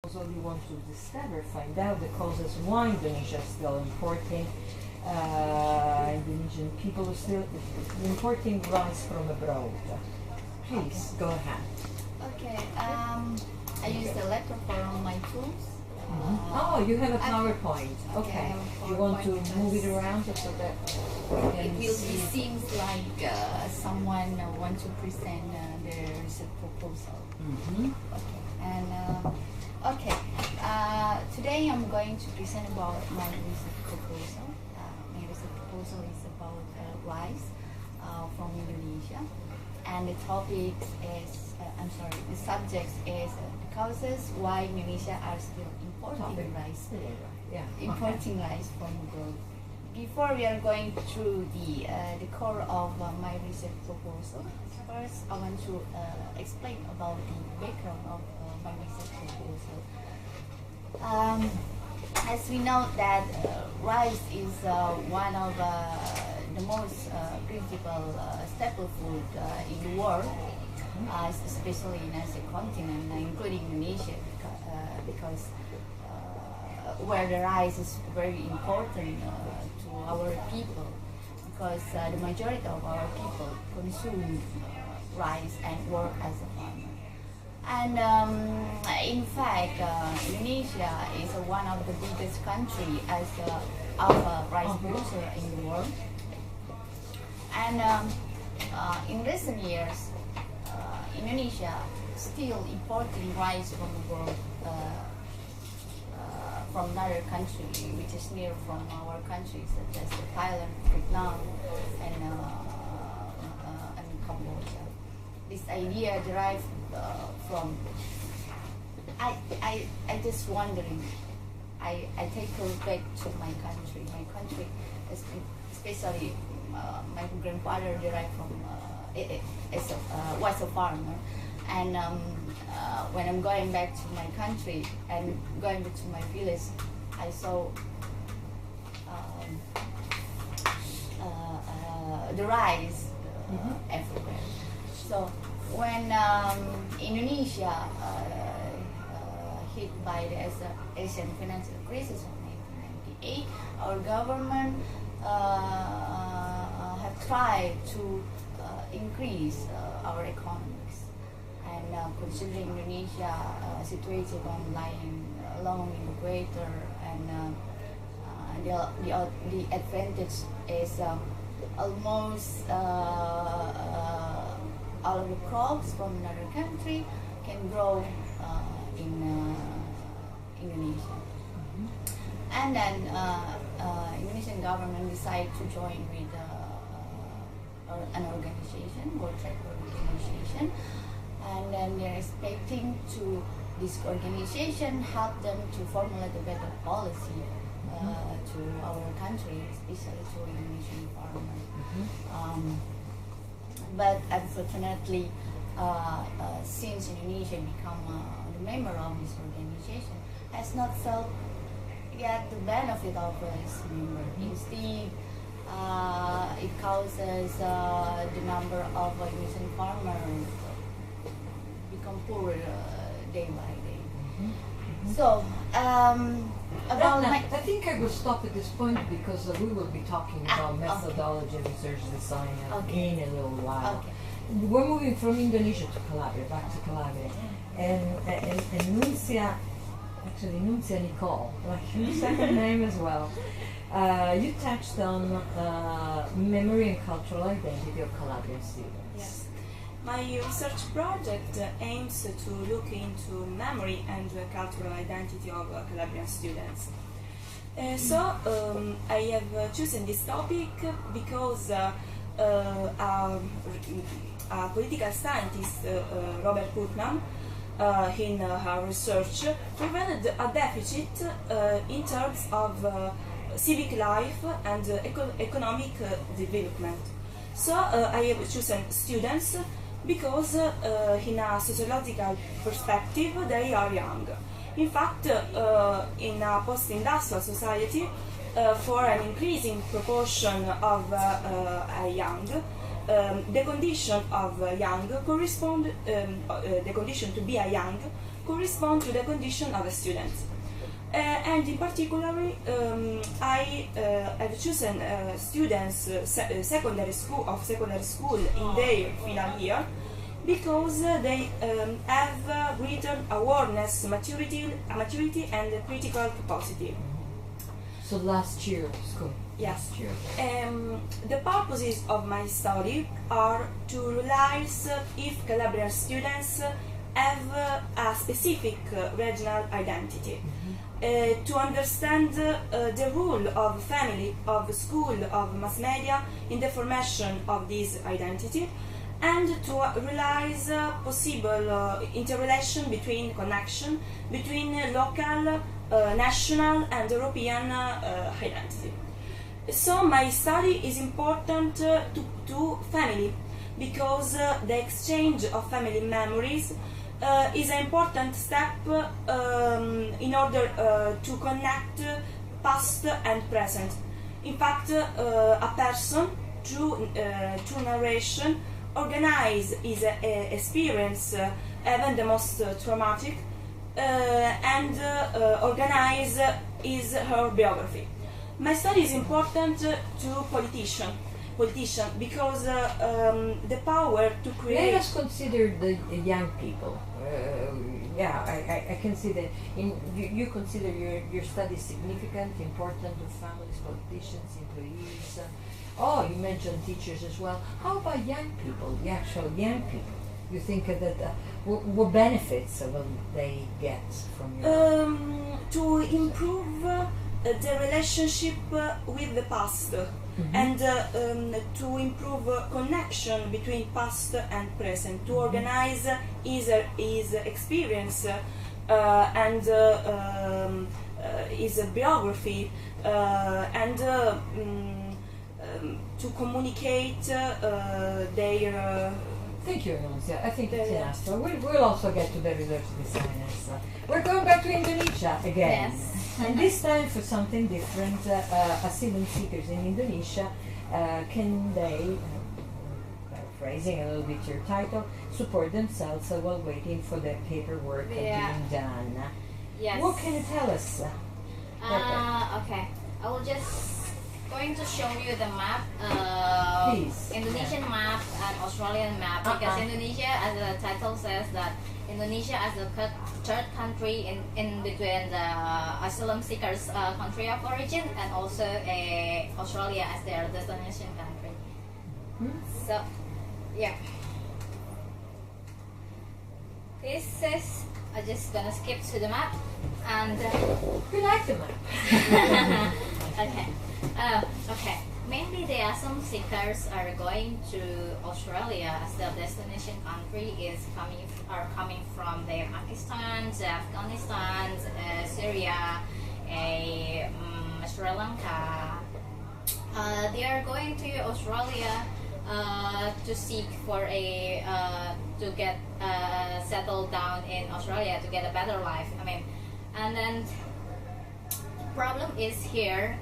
Also, you want to discover, find out the causes why Indonesia is still importing. Indonesian people are still importing rice from abroad. Please go ahead. Okay. I use the laptop for all my tools. Oh, you have a PowerPoint. Okay. You want to move it around so that we can It will see. seems like someone wants to present their research proposal. Okay. And okay. Today I'm going to present about my research proposal. My research proposal is about rice from Indonesia, and the topic is the subject is the causes why Indonesia are still importing rice. Yeah. Importing rice from abroad. Before we are going through the core of my research proposal, first I want to explain about the background of my research proposal. As we know that rice is one of the most principal staple food in the world, especially in Asia continent, including Indonesia, because where the rice is very important to our people, because the majority of our people consume rice and work as a farmer. And in fact, Indonesia is one of the biggest country as a rice producer in the world. And in recent years, Indonesia still importing rice from the world, from another country which is near from our country, such as Thailand, Vietnam, and Cambodia. This idea derived from I just wondering. I take a look back to my country. My country, especially my grandfather derived from was a farmer, and when I'm going back to my country and going back to my village, I saw the rice everywhere. So when Indonesia hit by the Asian financial crisis of 1998, our government have tried to increase our economics, and considering Indonesia situated lying along in the equator, and the advantage is almost all of the crops from another country can grow in Indonesia. And then Indonesian government decided to join with an organization, World Trade Organization, and then they're expecting to this organization help them to formulate a better policy to our country, especially to Indonesian farmers. But unfortunately, since Indonesia become the member of this organization, has not felt yet the benefit of its member. Instead, it causes the number of Indonesian farmers become poorer day by day. So, about I think I will stop at this point because we will be talking about methodology and research design in a little while. We're moving from Indonesia to Calabria, back to Calabria. And Nunzia, actually Nunzia Nicole, like your second name as well. You touched on memory and cultural identity of Calabrian students. Yes. My research project aims to look into memory and cultural identity of Calabrian students. I have chosen this topic because a political scientist, Robert Putnam, in her research revealed a deficit in terms of civic life and economic development. So I have chosen students because in a sociological perspective they are young. In fact, in a post-industrial society, for an increasing proportion of young, the condition of young correspond the condition to be a young correspond to the condition of a student. And in particular, I have chosen students secondary school in their final year because they have greater awareness, maturity and critical capacity. So last year of school. Yes. Last year. The purposes of my study are to realize if Calabrian students have a specific regional identity, to understand the role of family, of school, of mass media in the formation of this identity, and to realize possible interrelation connection between local, national and European identity. So my study is important to family because the exchange of family memories is an important step in order to connect past and present. In fact, a person through narration organize his experience, even the most traumatic, and organize her biography. My study is important to politician because the power to create. Let us consider the young people. I consider you consider your study significant, important to families, politicians, employees. You mentioned teachers as well. How about young people, the actual young people? You think that what benefits will they get from your to improve the relationship with the past, and to improve connection between past and present, to organize his experience and his biography, and to communicate their. Thank you, Nunzia. I think it's enough. So we'll also get to the research designers. We're going back to Indonesia again. Yes. And this time for something different. Asylum seekers in Indonesia, can they, paraphrasing a little bit your title, support themselves while waiting for the paperwork being done? Yes. What can you tell us? Okay. I will just going to show you the map, Please. Indonesian map and Australian map, because Indonesia, as the title says, that Indonesia as the third country in between the asylum seekers country of origin, and also Australia as their destination country. So, yeah. This is, I'm just gonna skip to the map, and We like the map. okay. Okay. Mainly the asylum seekers are going to Australia as their destination country are coming from the Pakistan, Afghanistan, Syria, Sri Lanka. They are going to Australia to seek for to get settled down in Australia to get a better life. And then problem is here.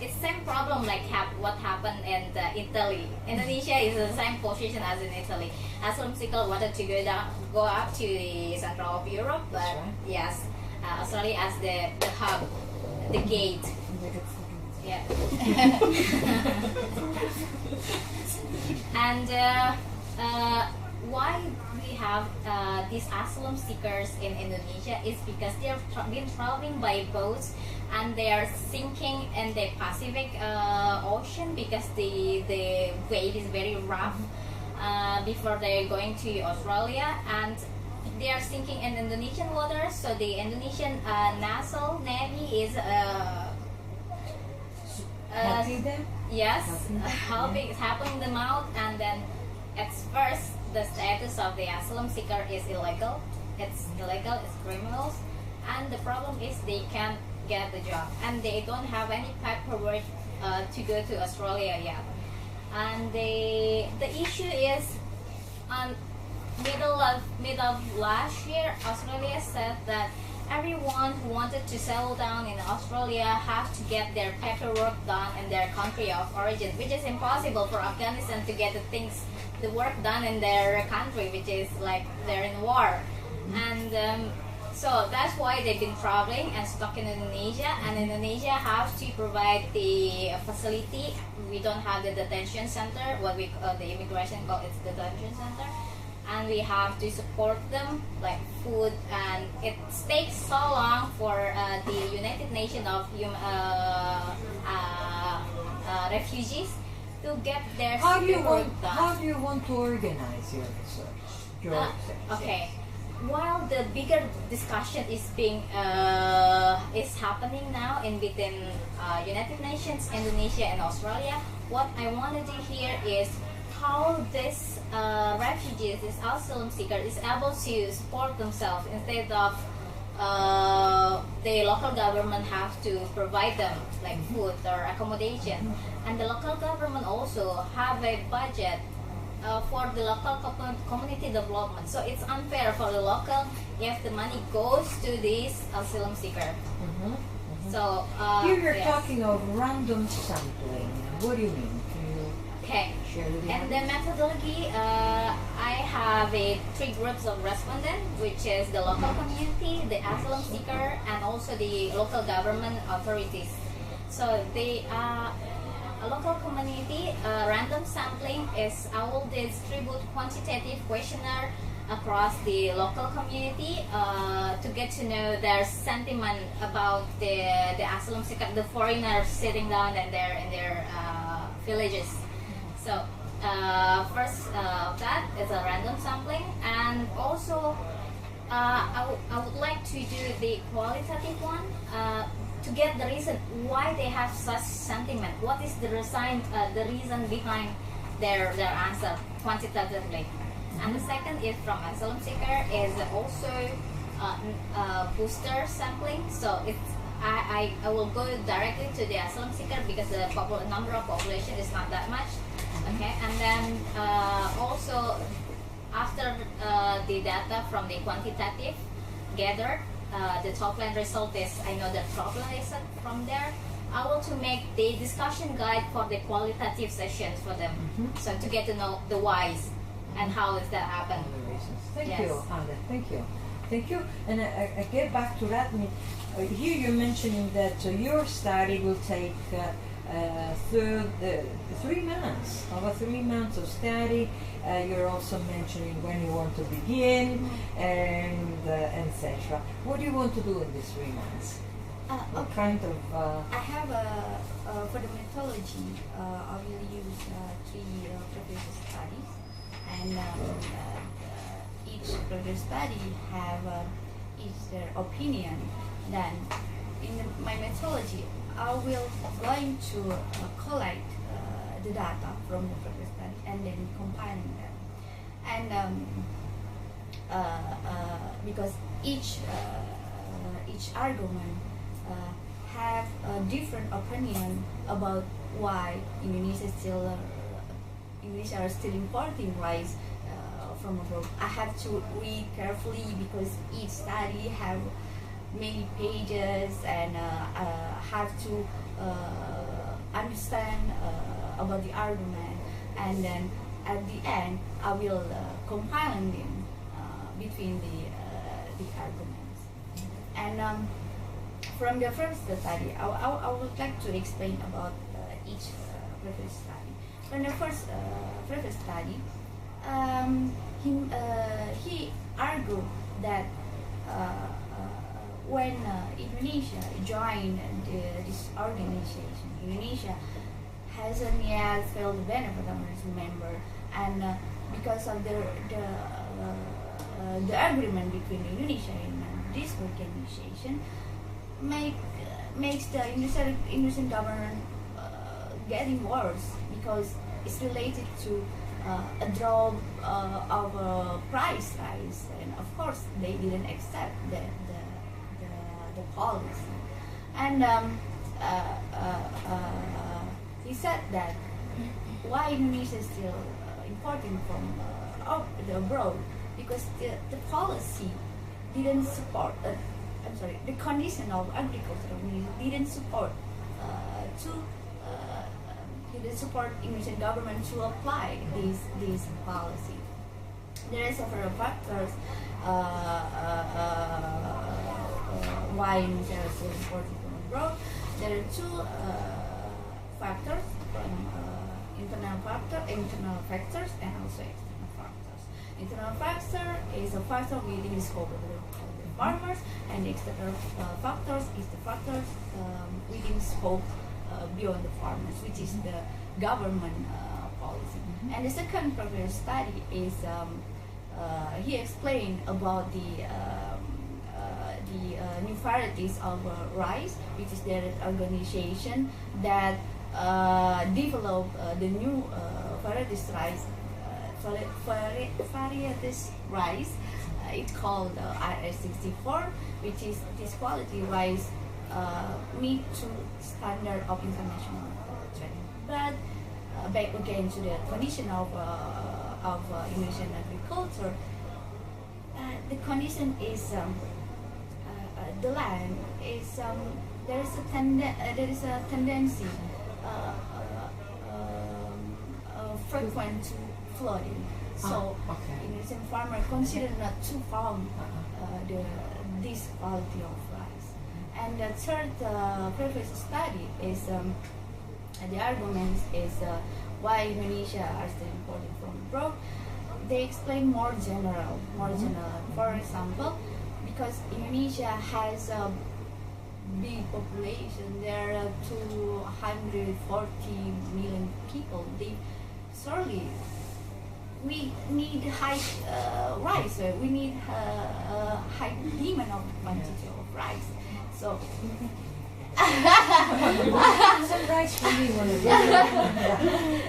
It's same problem like what happened in Italy. Indonesia is the same position as in Italy. Asylum seekers wanted to go up to the central of Europe, but yes, Australia as the hub, the gate. Yeah. And why we have these asylum seekers in Indonesia is because they have been traveling by boats, and they are sinking in the Pacific Ocean because the wave is very rough before they're going to Australia, and they are sinking in Indonesian waters. So the Indonesian National Navy is Helping them? yes, helping them out. And then at first the status of the asylum seeker is illegal. It's criminals, and the problem is they can't get the job, and they don't have any paperwork to go to Australia yet. And the issue is on middle of last year, Australia said that everyone who wanted to settle down in Australia have to get their paperwork done in their country of origin, which is impossible for Afghanistan to get the work done in their country, which is like they're in war. And so that's why they've been traveling and stuck in Indonesia, and Indonesia has to provide the facility. We don't have the detention center, what we the immigration call it detention center, and we have to support them like food, and it takes so long for the United Nations of refugees to get their How do you work want? done. How do you want to organize your research? Your research? Okay. While the bigger discussion is is happening now in between United Nations, Indonesia, and Australia, what I want to do here is how this refugees, this asylum seeker, is able to support themselves instead of the local government have to provide them like food or accommodation, and the local government also have a budget for the local community development. So it's unfair for the local if the money goes to this asylum seeker. So Here you're yes. talking of random sampling. What do you mean? Can you Okay. share with And me? the methodology, I have three groups of respondents, which is the local community, the asylum seeker, and also the local government authorities. So the local community random sampling is I will distribute quantitative questionnaire across the local community to get to know their sentiment about the asylum seeker, the foreigners sitting down in their villages. So first that is a random sampling, and also I would like to do the qualitative one to get the reason why they have such sentiment. What is the reason behind their answer quantitatively? And the second is from asylum seeker is also booster sampling. So it's I will go directly to the asylum seeker because the number of population is not that much. Okay, and then also after the data from the quantitative gathered, the top line result is I know the top line is from there. I will to make the discussion guide for the qualitative sessions for them, so to get to know the whys and how is that happen. All the reasons. Thank Yes. you, Anna. Thank you. Thank you. And I get back to that. Here you're mentioning that your study will take 3 months, over 3 months of study. You're also mentioning when you want to begin and etc. What do you want to do in these 3 months? What kind of I have for the methodology, I will use 3 previous studies, and each previous study have each their opinion. Then in my methodology, I will going to collect the data from the previous study and then compiling them, and because each argument have a different opinion about why Indonesia are still importing rice from abroad. I have to read carefully because each study have many pages, and have to understand about the argument, and then at the end I will compiling them between the arguments. And from the first study, I would like to explain about each previous study. From the first previous study, he argued that when Indonesia joined this organization, Indonesia hasn't yet filled the benefit as a member, and because of the agreement between Indonesia and this organization, makes the Indonesian government getting worse because it's related to a drop of price rise, and of course they didn't accept the policy. And he said that why Indonesia is still importing from abroad, because the policy didn't support. The condition of agriculture didn't support didn't support Indonesian government to apply this policy. There are several factors why Indonesia is so important from abroad. There are two factors, from internal factors and also external factors. Internal factor is a factor within the scope of the farmers, and the external factors is the factors within scope beyond the farmers, which is the government policy. And the second progress study is he explained about the new varieties of rice, which is their organization that develop the new varieties rice. Varieties rice. It's called RS64, which is this quality rice meet to standard of international trade. But back again to the condition of Indonesian agriculture, the condition is the land is there is a tendency frequent to flooding. So Indonesian farmer consider not to farm this quality of rice. And the third previous study is the argument is why Indonesia are still importing from abroad. They explain more general. For example, because Indonesia has a big population, there are 240 million people. We need high rice. We need high demand of quantity of rice. So some rice for me one of these.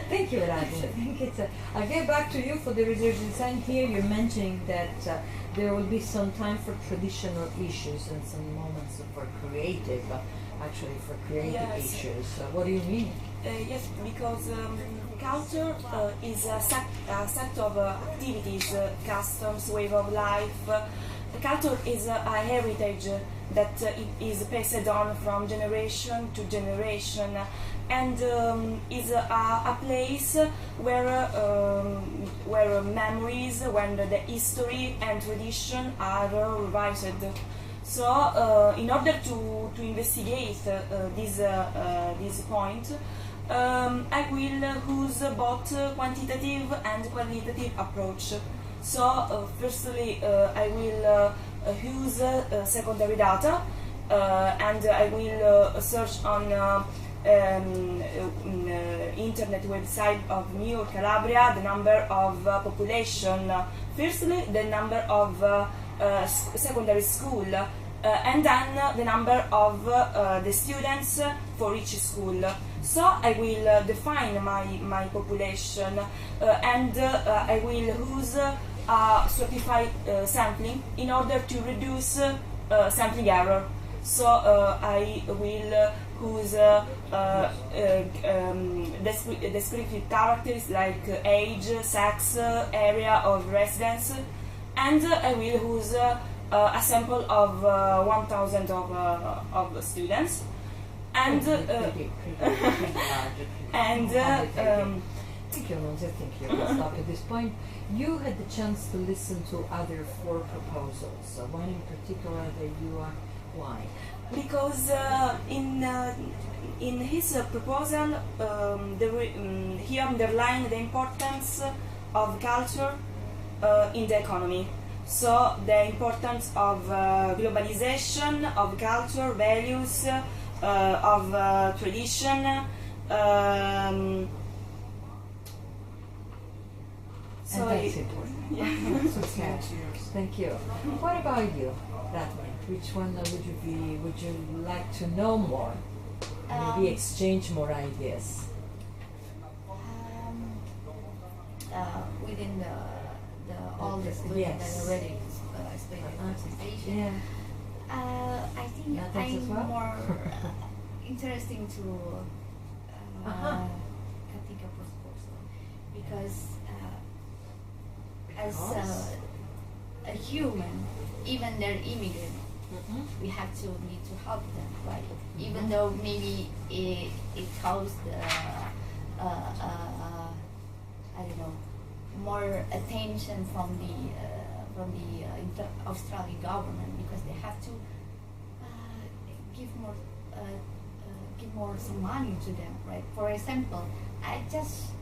Thank you, Radha. I think I'll get back to you for the research design. Here you're mentioning that there will be some time for traditional issues and some moments for creative, issues. What do you mean? Yes, because culture is a set of activities, customs, way of life. Culture is a heritage that it is passed on from generation to generation, and is a place where memories, when the history and tradition are revised. So, in order to investigate this point, I will use both quantitative and qualitative approach. So, firstly, I will use secondary data, and I will search on internet website of New Calabria the number of population. Firstly, the number of secondary school, and then the number of the students for each school. So I will define my population, and I will use stratified sampling in order to reduce sampling error. So I will use descriptive characters like age, sex, area of residence, and I will use a sample of 1,000 of students, and Thank you, Monse. Thank you. Let's stop at this point. You had the chance to listen to other 4 proposals. One in particular that you are. Why? Because in his proposal, he underlined the importance of culture in the economy. So the importance of globalization, of culture, values, of tradition. So that's important. Yeah. Thank you. What about you, Radman? Which one would you like to know more? Maybe exchange more ideas. Within all the students that already explained in the presentation. I think I'm more interesting to Katika proposal, because as a human, even they're immigrant, we have to need to help them, right? Even though maybe it calls the I don't know, more attention from from the Australian government, because they have to give more some money to them, right? For example, I just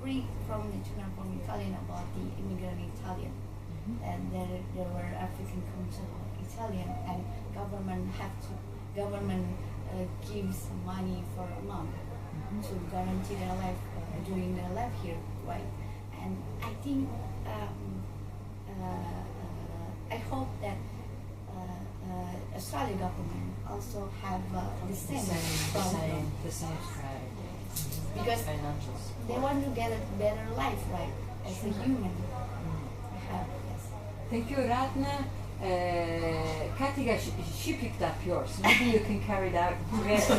read from the Journal from Italian about the immigrant Italian, and there were African come to Italian, and government gives some money for a month to guarantee their life during their life here, right? And I think I hope that Australian government also have the same problem. The same strategy. Because Financials. they want to get a better life, right? As a human. Yes. Thank you, Ratna. Katika, she picked up yours. Maybe you can carry it out together.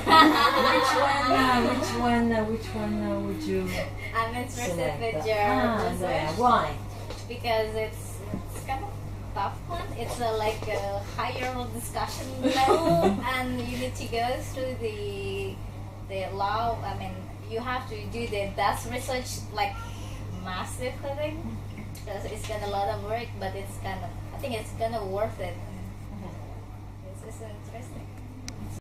Which one would you I'm interested select? with your research Why? because it's kind of tough one. It's like a higher discussion level, and you need to go through the law. I mean, you have to do the desk research like massive thing. Because it's kind of a lot of work, but it's kind of, I think it's kind of worth it. This is interesting.